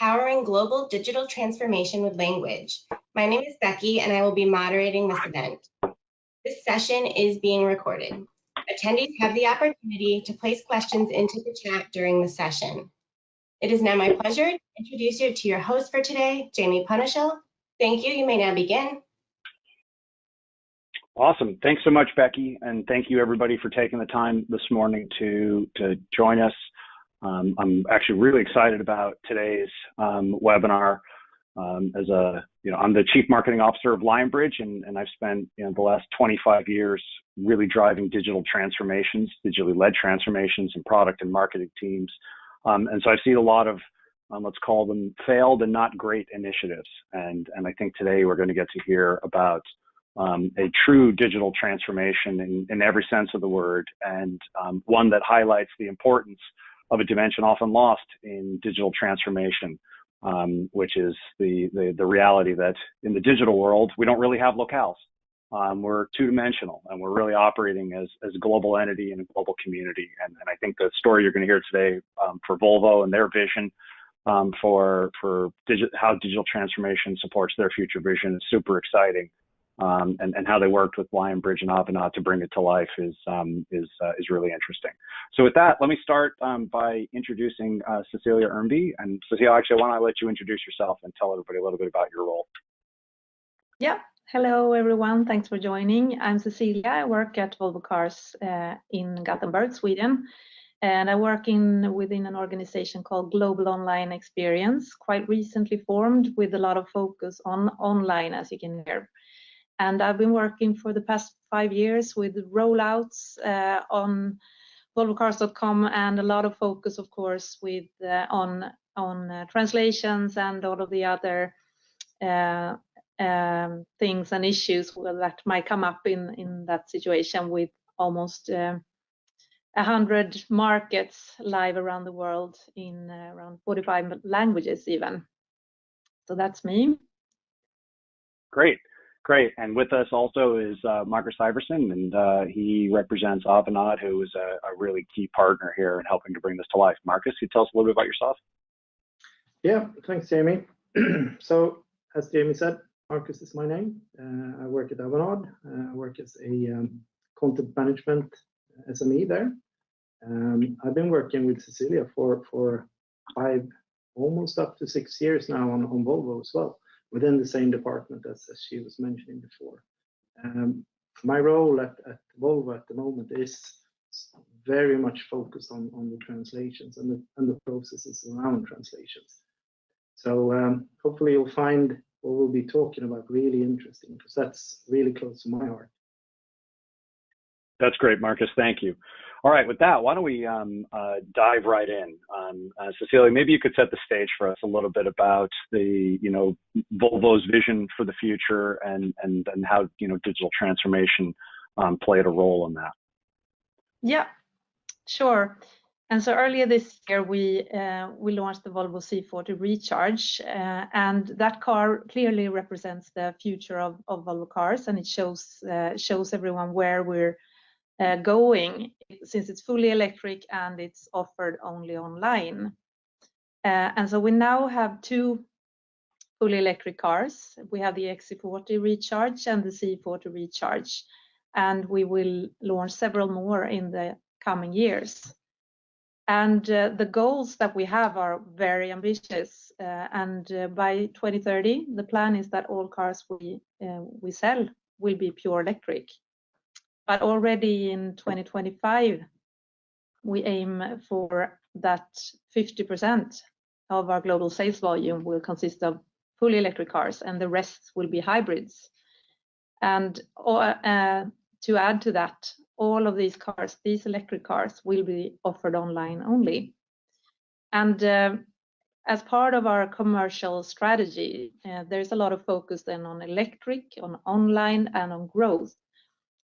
Powering Global Digital Transformation with Language. My name is Becky, and I will be moderating this event. This session is being recorded. Attendees have the opportunity to place questions into the chat during the session. It is now my pleasure to introduce you to your host for today, Jamie Punishell. Thank you. You may now begin. Awesome. Thanks so much, Becky, and thank you everybody for taking the time this morning to join us. I'm actually really excited about today's webinar. I'm the Chief Marketing Officer of Lionbridge, and I've spent the last 25 years really driving digital transformations, digitally led transformations in product and marketing teams. And so I've seen a lot of, let's call them failed and not great initiatives. And I think today we're going to get to hear about a true digital transformation in every sense of the word, and one that highlights the importance of a dimension often lost in digital transformation, which is the reality that in the digital world, we don't really have locales. We're two-dimensional, and we're really operating as a global entity in a global community. And I think the story you're going to hear today for Volvo and their vision for how digital transformation supports their future vision is super exciting. And how they worked with Lionbridge and Avanade to bring it to life is really interesting. So with that, let me start by introducing Cecilia Ernby. And Cecilia, actually, why don't I let you introduce yourself and tell everybody a little bit about your role? Yeah. Hello, everyone. Thanks for joining. I'm Cecilia. I work at Volvo Cars in Gothenburg, Sweden. And I work within an organization called Global Online Experience, quite recently formed with a lot of focus on online, as you can hear. And I've been working for the past 5 years with rollouts on volvocars.com, and a lot of focus, of course, with on translations and all of the other things and issues that might come up in that situation, with almost 100 markets live around the world in around 45 languages even. So that's me. Great. And with us also is Marcus Iverson, and he represents Avanade, who is a really key partner here in helping to bring this to life. Marcus, can you tell us a little bit about yourself? Yeah, thanks, Jamie. So, as Jamie said, Marcus is my name. I work at Avanade. I work as a content management SME there. I've been working with Cecilia for 5, almost up to 6 years now on Volvo as well, within the same department as she was mentioning before. My role at Volvo at the moment is very much focused on the translations and the processes around translations. So hopefully you'll find what we'll be talking about really interesting, because that's really close to my heart. That's great, Marcus. Thank you. All right, with that, why don't we dive right in? Cecilia, maybe you could set the stage for us a little bit about the, Volvo's vision for the future and how, digital transformation played a role in that. Yeah, sure. And so earlier this year, we launched the Volvo C40 Recharge, and that car clearly represents the future of Volvo cars, and it shows everyone where we're going, since it's fully electric and it's offered only online. And so we now have 2 fully electric cars. We have the XC40 Recharge and the C40 Recharge, and we will launch several more in the coming years. And the goals that we have are very ambitious. And by 2030, the plan is that all cars we sell will be pure electric. But already in 2025, we aim for that 50% of our global sales volume will consist of fully electric cars, and the rest will be hybrids. And to add to that, all of these cars, these electric cars, will be offered online only. And as part of our commercial strategy, there's a lot of focus then on electric, on online, and on growth.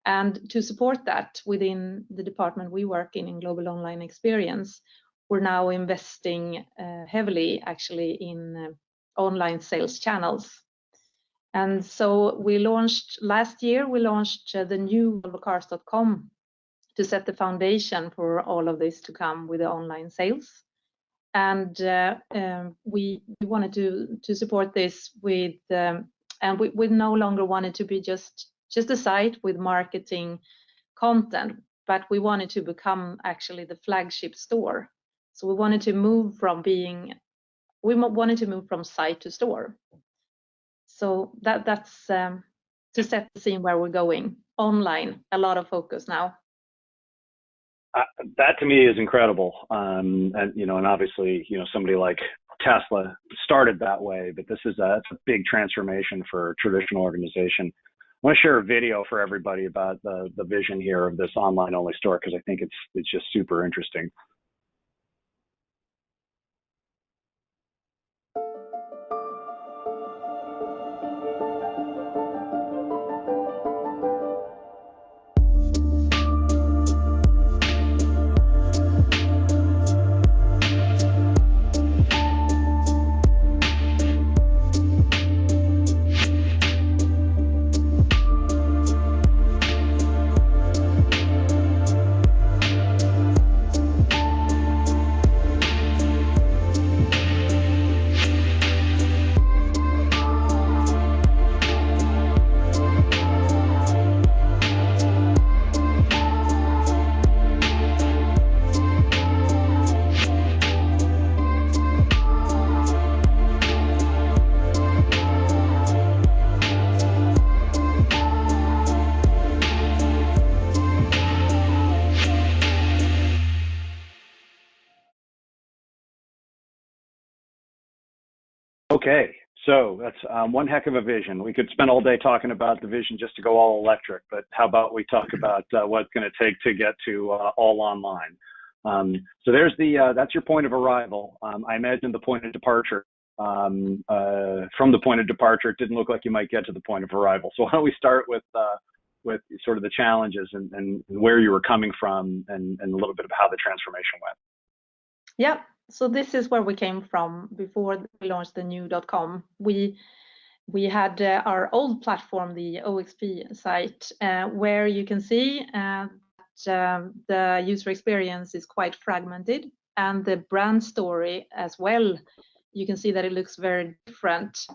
And to support that within the department we work in Global Online Experience, we're now investing heavily actually in online sales channels. And so last year, we launched the new volvocars.com to set the foundation for all of this to come with the online sales. And we wanted to support this with, and we no longer wanted to be just a site with marketing content, but we wanted to become actually the flagship store. So we wanted to move from site to store. So that's to set the scene where we're going. Online, a lot of focus now. That to me is incredible. And obviously, somebody like Tesla started that way, but it's a big transformation for traditional organization. I want to share a video for everybody about the vision here of this online only store, because I think it's just super interesting. Okay, so that's one heck of a vision. We could spend all day talking about the vision just to go all electric, but how about we talk about what it's going to take to get to all online. So there's that's your point of arrival. I imagine the point of departure. From the point of departure, it didn't look like you might get to the point of arrival. So why don't we start with sort of the challenges and where you were coming from and a little bit of how the transformation went. Yeah. So this is where we came from before we launched the new .com. We had our old platform, the OXP site, where you can see that the user experience is quite fragmented, and the brand story as well. You can see that it looks very different.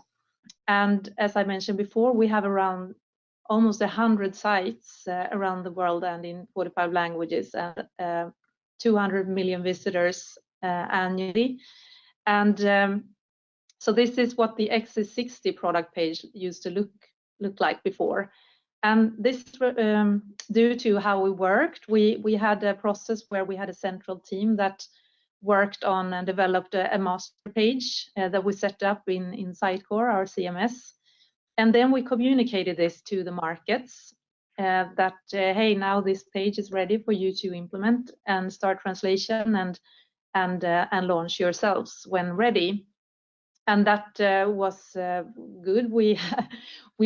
And as I mentioned before, we have around almost 100 sites around the world and in 45 languages, and 200 million visitors annually. And so this is what the XC60 product page used to look like before. And this due to how we worked, we had a process where we had a central team that worked on and developed a master page that we set up in Sitecore, our CMS. And then we communicated this to the markets that, hey, now this page is ready for you to implement and start translation and launch yourselves when ready. And that was good. We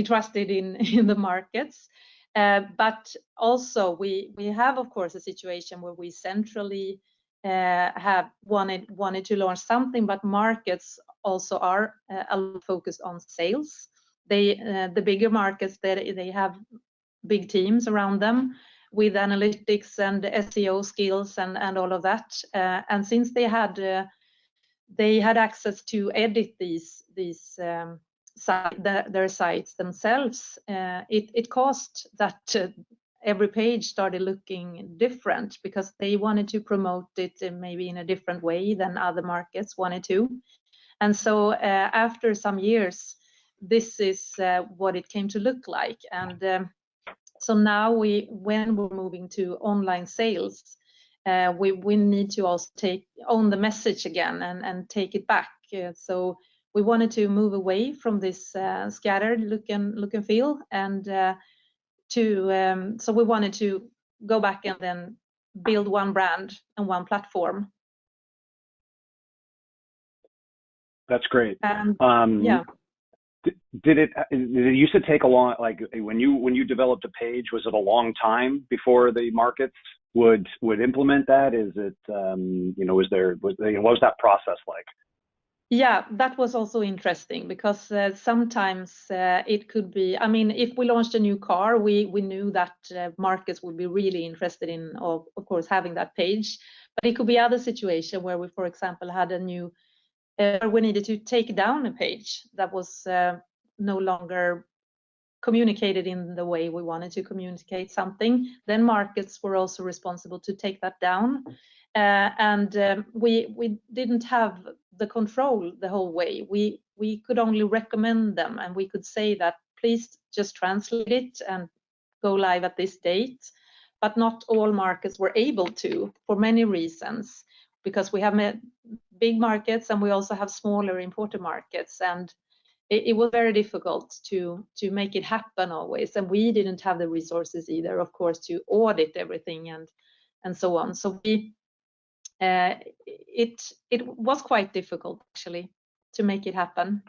trusted in the markets, but also we have, of course, a situation where we centrally have wanted to launch something, but markets also are a lot focused on sales. The bigger markets, they have big teams around them with analytics and SEO skills and all of that. And since they had access to edit their sites themselves, it caused that every page started looking different because they wanted to promote it maybe in a different way than other markets wanted to. And so after some years, this is what it came to look like. And so now when we're moving to online sales, we need to also own the message again and take it back. So we wanted to move away from this scattered look and feel, and so we wanted to go back and then build one brand and one platform. That's great. Yeah. Did it used to take a long, like when you developed a page, was it a long time before the markets would implement that? Is it what was that process like? Yeah, that was also interesting because sometimes it could be, I mean, if we launched a new car, we knew that markets would be really interested in, of course, having that page. But it could be other situation where we, for example, had a new, we needed to take down a page that was no longer communicated in the way we wanted to communicate something. Then markets were also responsible to take that down. We didn't have the control the whole way. We could only recommend them, and we could say that please just translate it and go live at this date. But not all markets were able to, for many reasons, because we have big markets and we also have smaller importer markets, and it was very difficult to make it happen always. And we didn't have the resources either, of course, to audit everything and so on. So it was quite difficult actually to make it happen.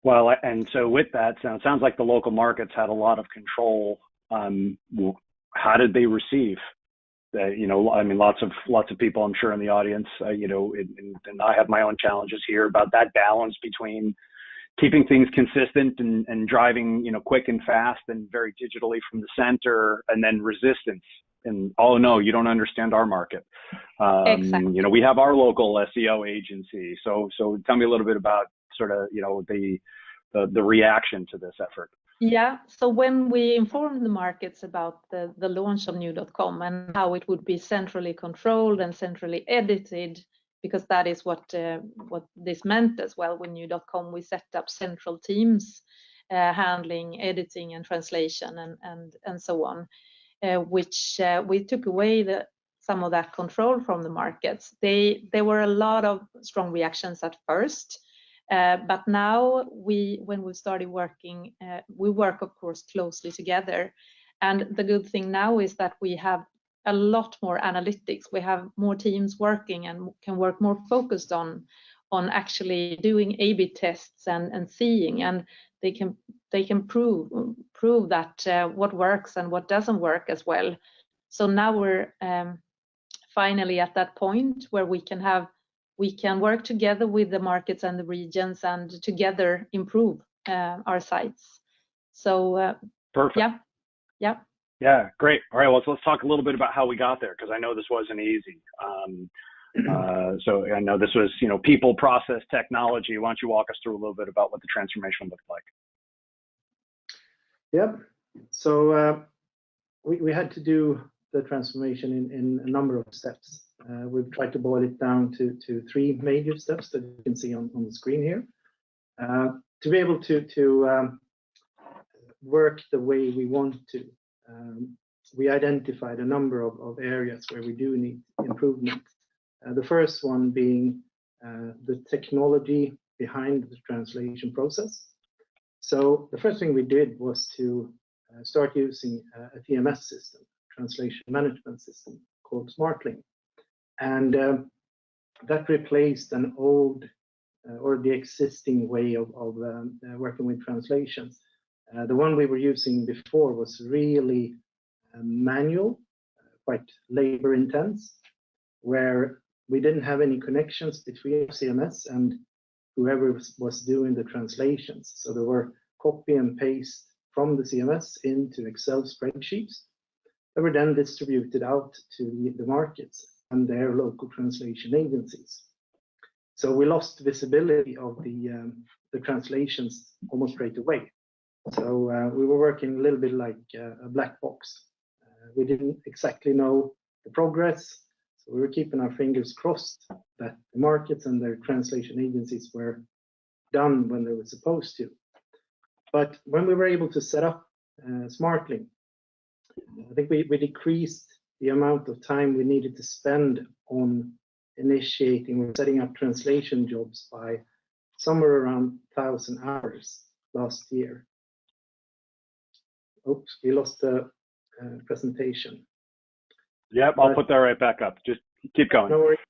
Well, and so with that, so it sounds like the local markets had a lot of control. How did they receive that? You know, I mean, lots of people, I'm sure, in the audience, you know, and I have my own challenges here about that balance between keeping things consistent and driving, you know, quick and fast and very digitally from the center, and then resistance. And oh no, you don't understand our market. Exactly. You know, we have our local SEO agency. So tell me a little bit about sort of, you know, the reaction to this effort. Yeah, so when we informed the markets about the launch of new.com and how it would be centrally controlled and centrally edited, because that is what this meant as well. With new.com, we set up central teams handling editing and translation and so on, which we took away some of that control from the markets. There were a lot of strong reactions at first. But now when we started working, we work, of course, closely together. And the good thing now is that we have a lot more analytics. We have more teams working and can work more focused on actually doing A/B tests and seeing, and they can prove that what works and what doesn't work as well. So now we're finally at that point where we can work together with the markets and the regions and together improve our sites. So Perfect. Yeah, great. All right, well, so let's talk a little bit about how we got there, because I know this wasn't easy. So I know this was, you know, people, process, technology. Why don't you walk us through a little bit about what the transformation looked like? Yep. So we had to do the transformation in a number of steps. We've tried to boil it down to three major steps that you can see on the screen here. To be able to work the way we want to, we identified a number of areas where we do need improvement. The first one being the technology behind the translation process. So the first thing we did was to start using a TMS system, translation management system, called SmartLink. And that replaced an old or the existing way of working with translations. The one we were using before was really manual, quite labor intense, where we didn't have any connections between CMS and whoever was doing the translations. So there were copy and paste from the CMS into Excel spreadsheets that were then distributed out to the markets and their local translation agencies. So we lost visibility of the translations almost straight away. So we were working a little bit like a black box. We didn't exactly know the progress, so we were keeping our fingers crossed that the markets and their translation agencies were done when they were supposed to. But when we were able to set up SmartLink, I think we decreased the amount of time we needed to spend on initiating or setting up translation jobs by somewhere around 1,000 hours last year. Oops, we lost the presentation. Yep, I'll put that right back up. Just keep going. No worries.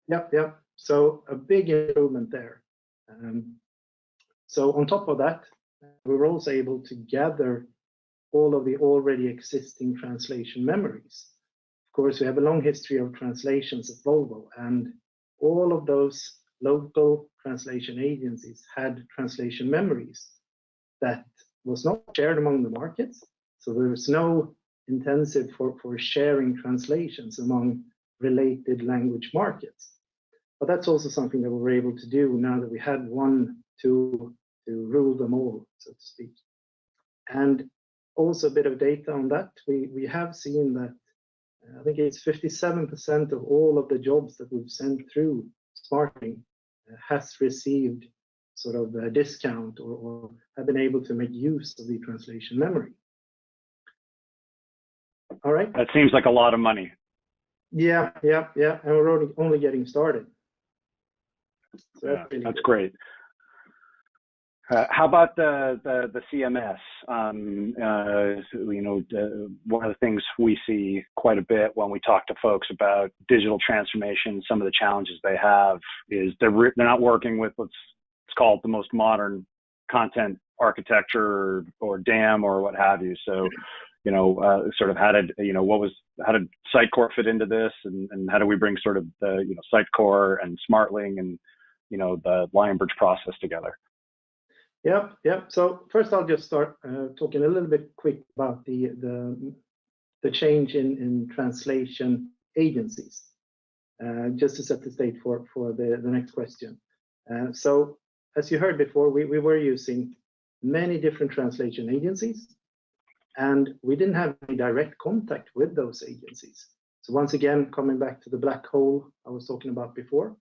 Yep. So a big improvement there. So on top of that, we were also able to gather all of the already existing translation memories. Of course, we have a long history of translations at Volvo, and all of those local translation agencies had translation memories that was not shared among the markets. So there was no intensive for sharing translations among related language markets. But that's also something that we were able to do now that we had one tool to rule them all, so to speak. And also a bit of data on that. We have seen that I think it's 57% of all of the jobs that we've sent through Smartling has received sort of a discount or have been able to make use of the translation memory. All right. That seems like a lot of money. Yeah. And we're only getting started. So yeah, that's great. How about the CMS? One of the things we see quite a bit when we talk to folks about digital transformation, some of the challenges they have is they're not working with let's call it the most modern content architecture or DAM or what have you. So, sort of how did Sitecore fit into this, and how do we bring sort of the Sitecore and Smartling and the Lionbridge process together? Yep. So first, I'll just start talking a little bit quick about the change in translation agencies, just to set the stage for the next question. So as you heard before, we were using many different translation agencies, and we didn't have any direct contact with those agencies. So once again, coming back to the black hole I was talking about before,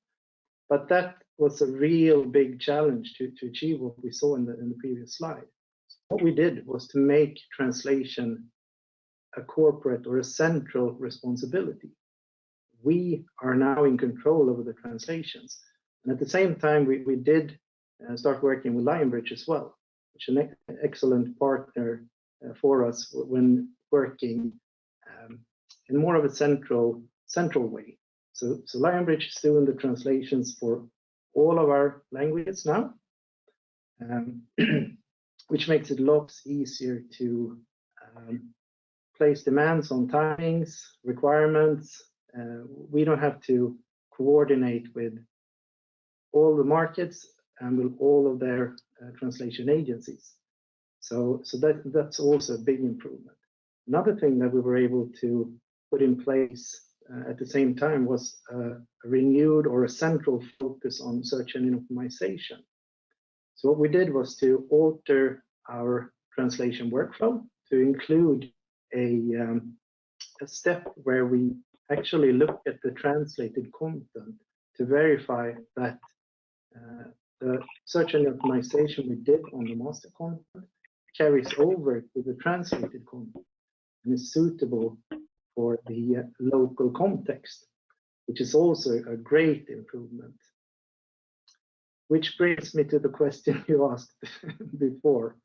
but that was a real big challenge to achieve what we saw in the previous slide. So what we did was to make translation a corporate or a central responsibility. We are now in control over the translations. And at the same time, we did start working with Lionbridge as well, which is an excellent partner for us when working in more of a central way. So Lionbridge is doing the translations for all of our languages now, which makes it lots easier to place demands on timings, requirements. We don't have to coordinate with all the markets and with all of their translation agencies. So that's also a big improvement. Another thing that we were able to put in place at the same time was a renewed or a central focus on search engine optimization. So what we did was to alter our translation workflow to include a step where we actually look at the translated content to verify that the search engine optimization we did on the master content carries over to the translated content and is suitable for the local context, which is also a great improvement. Which brings me to the question you asked before.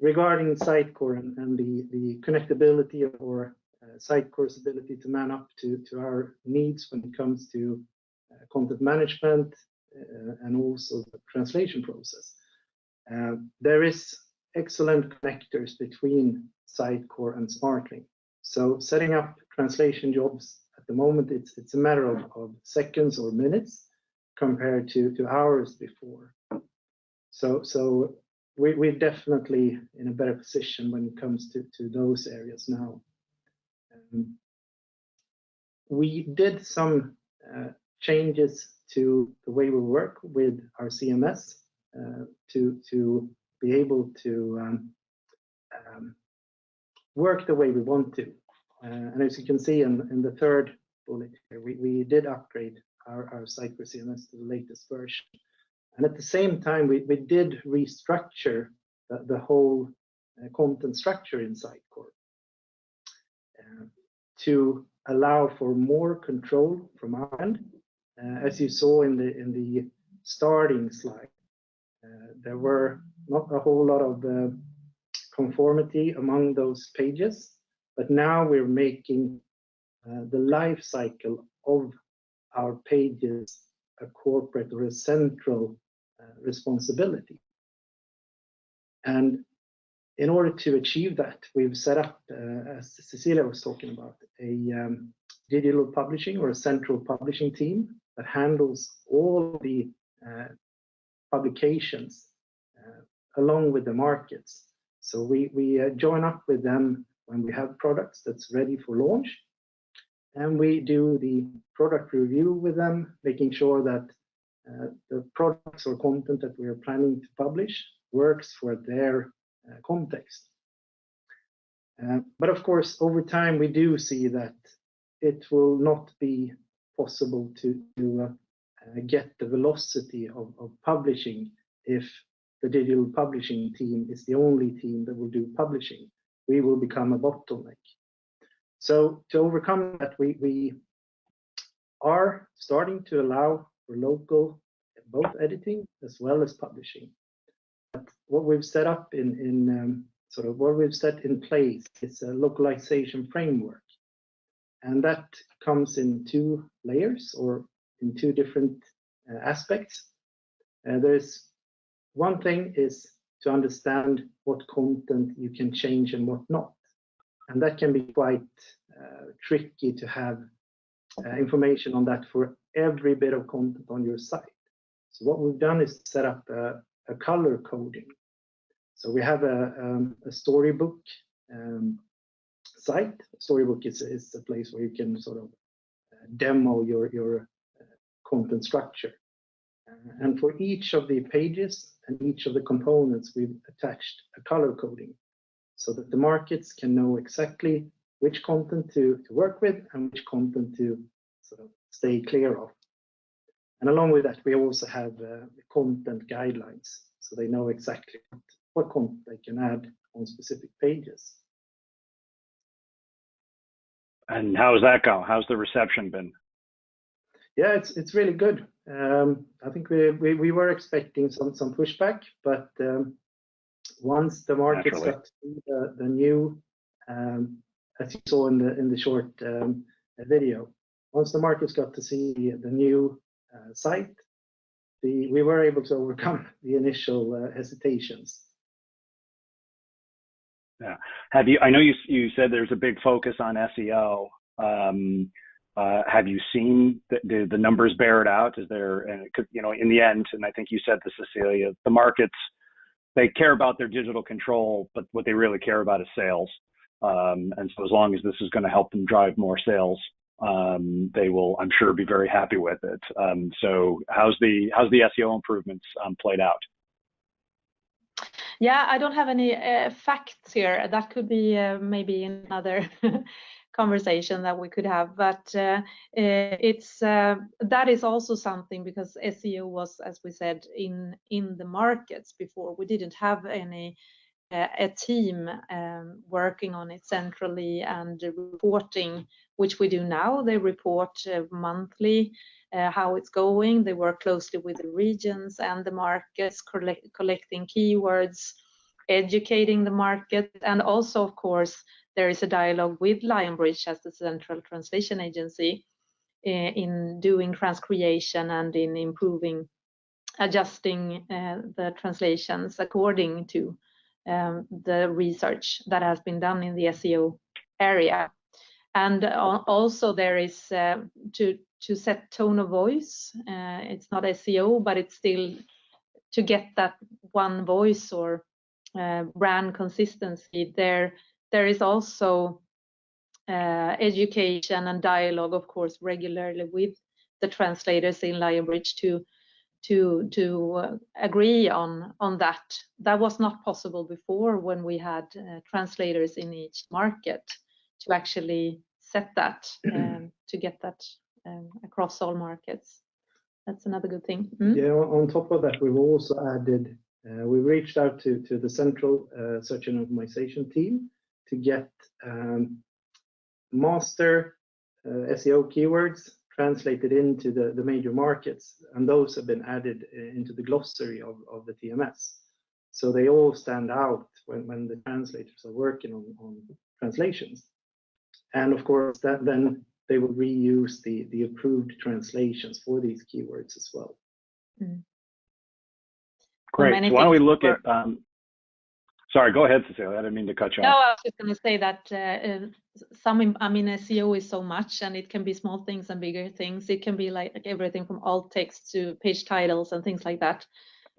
Regarding Sitecore and the connectability or Sitecore's ability to man up to our needs when it comes to content management and also the translation process. There is excellent connectors between Sitecore and Smartling. So setting up translation jobs at the moment, it's a matter of seconds or minutes compared to hours before. So we're definitely in a better position when it comes to those areas now. We did some changes to the way we work with our CMS to be able to work the way we want to. And as you can see in the third bullet here, we did upgrade our Sitecore CMS to the latest version. And at the same time, we did restructure the whole content structure in Sitecore to allow for more control from our end. As you saw in the starting slide, there were not a whole lot of conformity among those pages, but now we're making the life cycle of our pages a corporate or a central responsibility. And in order to achieve that, we've set up, as Cecilia was talking about, a digital publishing or a central publishing team that handles all the publications along with the markets. So we join up with them when we have products that's ready for launch, and we do the product review with them, making sure that the products or content that we are planning to publish works for their context. But of course, over time, we do see that it will not be possible to get the velocity of publishing if the digital publishing team is the only team that will do publishing. We will become a bottleneck. So to overcome that, we are starting to allow for local both editing as well as publishing. But what we've set up what we've set in place is a localization framework, and that comes in 2 layers or in 2 different aspects. There's one thing is to understand what content you can change and what not, and that can be quite tricky to have information on that for every bit of content on your site. So what we've done is set up a color coding. So we have a storybook site. Storybook is a place where you can sort of demo your content structure. And for each of the pages and each of the components, we've attached a color coding so that the markets can know exactly which content to work with and which content to sort of stay clear of. And along with that, we also have content guidelines, so they know exactly what content they can add on specific pages. And how's that go? How's the reception been? Yeah, it's really good. I think we were expecting some pushback, but once the markets got to see the new, as you saw in the short video, once the markets got to see the new site, we were able to overcome the initial hesitations. Yeah. I know you said there's a big focus on SEO. Have you seen the numbers bear it out? Is there, in the end, and I think you said this, Cecilia, the markets, they care about their digital control, but what they really care about is sales. And so as long as this is going to help them drive more sales, they will, I'm sure, be very happy with it. So how's the SEO improvements played out? Yeah, I don't have any facts here. That could be maybe another conversation that we could have, but it's that is also something, because SEO was, as we said, in the markets before. We didn't have any a team working on it centrally and reporting, which we do now. They report monthly how it's going. They work closely with the regions and the markets, collecting keywords, educating the market, and also, of course, there is a dialogue with Lionbridge as the central translation agency in doing transcreation and in improving, adjusting the translations according to the research that has been done in the SEO area. And also there is to set tone of voice. It's not SEO, but it's still to get that one voice or brand consistency. There is also education and dialogue, of course, regularly with the translators in Lionbridge to agree on that. That was not possible before, when we had translators in each market to actually set that to get that across all markets. That's another good thing. Yeah, on top of that, we've also added, we reached out to the central search and optimization team to get master SEO keywords translated into the major markets, and those have been added into the glossary of the TMS. So they all stand out when the translators are working on translations. And of course, then they will reuse the approved translations for these keywords as well. Great. So why don't we look at, Sorry, go ahead, Cecilia. I didn't mean to cut you No, off. I was just going to say that SEO is so much, and it can be small things and bigger things. It can be like everything from alt text to page titles and things like that.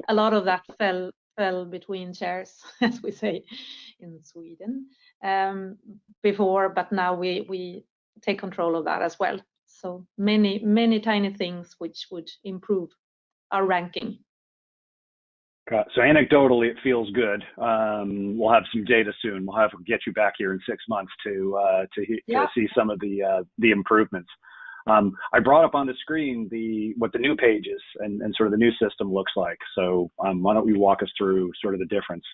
A lot of that fell between chairs, as we say in Sweden, before, but now we take control of that as well. So many tiny things which would improve our ranking. So anecdotally, it feels good. We'll have some data soon. We'll have to get you back here in 6 months to see some of the improvements. I brought up on the screen what the new page is and sort of the new system looks like. So why don't you walk us through sort of the difference?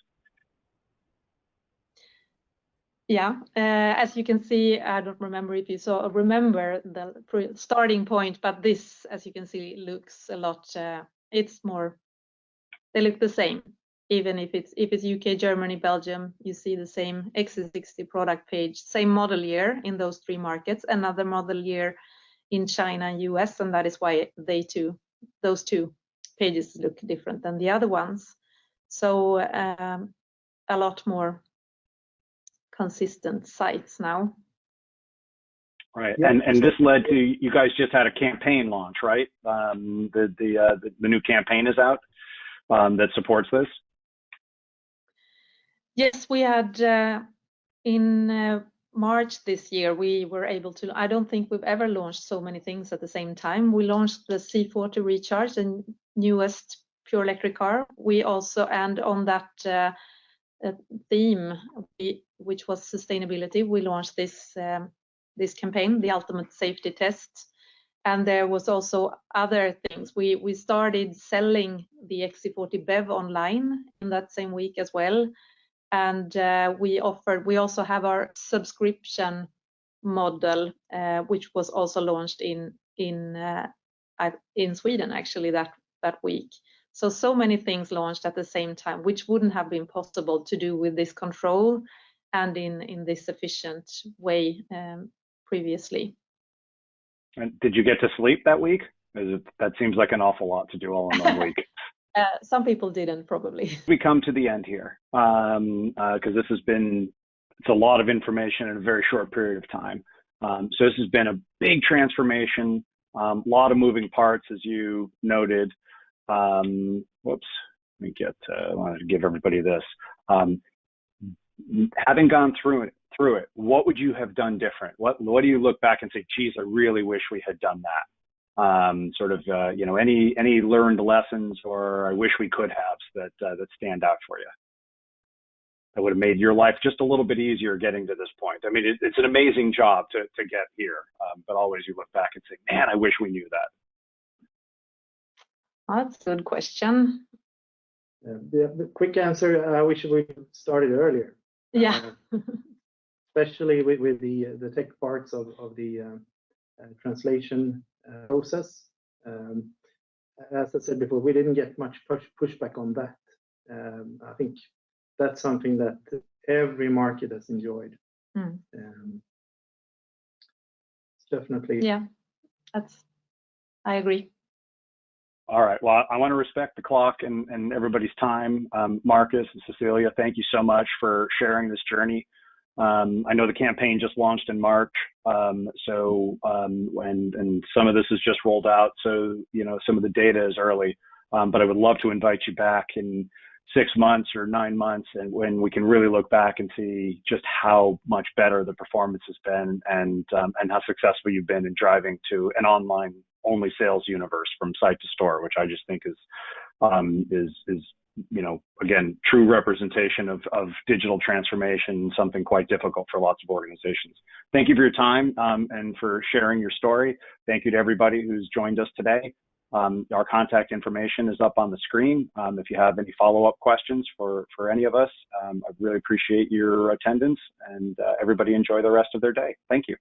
Yeah, as you can see, I don't remember if you remember the starting point, but this, as you can see, looks a lot. It's more. They look the same, even if it's UK, Germany, Belgium. You see the same XC60 product page, same model year in those 3 markets, another model year in China and US, and that is why those two pages look different than the other ones. So a lot more consistent sites now. Right, yeah. And this led to you guys just had a campaign launch, right? The new campaign is out that supports this. Yes, we had in March this year, we were able to, I don't think we've ever launched so many things at the same time. We launched the C40 Recharge, the newest pure electric car. We also, and on that theme, which was sustainability, we launched this campaign, the ultimate safety test. And there was also other things. We started selling the XC40 BEV online in that same week as well. And we also have our subscription model, which was also launched in Sweden actually that week. So many things launched at the same time, which wouldn't have been possible to do with this control and in this efficient way previously. And did you get to sleep that week? That seems like an awful lot to do all in 1 week. Some people didn't, probably. We come to the end here because it's a lot of information in a very short period of time. So this has been a big transformation, a lot of moving parts, as you noted. Whoops, I wanted to give everybody this. Having gone through it, what would you have done different? What do you look back and say, geez, I really wish we had done that? Any learned lessons, or I wish we could have that stand out for you? That would have made your life just a little bit easier getting to this point. I mean, it's an amazing job to get here, but always you look back and say, man, I wish we knew that. That's a good question. The quick answer, I wish we started earlier. Yeah. Especially with the tech parts of the translation process. As I said before, we didn't get much pushback on that. I think that's something that every market has enjoyed. Definitely. Yeah, I agree. All right. Well, I want to respect the clock and everybody's time. Marcus and Cecilia, thank you so much for sharing this journey. I know the campaign just launched in March, and some of this is just rolled out, so some of the data is early. But I would love to invite you back in 6 months or 9 months, and when we can really look back and see just how much better the performance has been, and how successful you've been in driving to an online only sales universe from site to store, which I just think is again, true representation of digital transformation, something quite difficult for lots of organizations. Thank you for your time and for sharing your story. Thank you to everybody who's joined us today. Our contact information is up on the screen. If you have any follow-up questions for any of us, I really appreciate your attendance, and everybody enjoy the rest of their day. Thank you.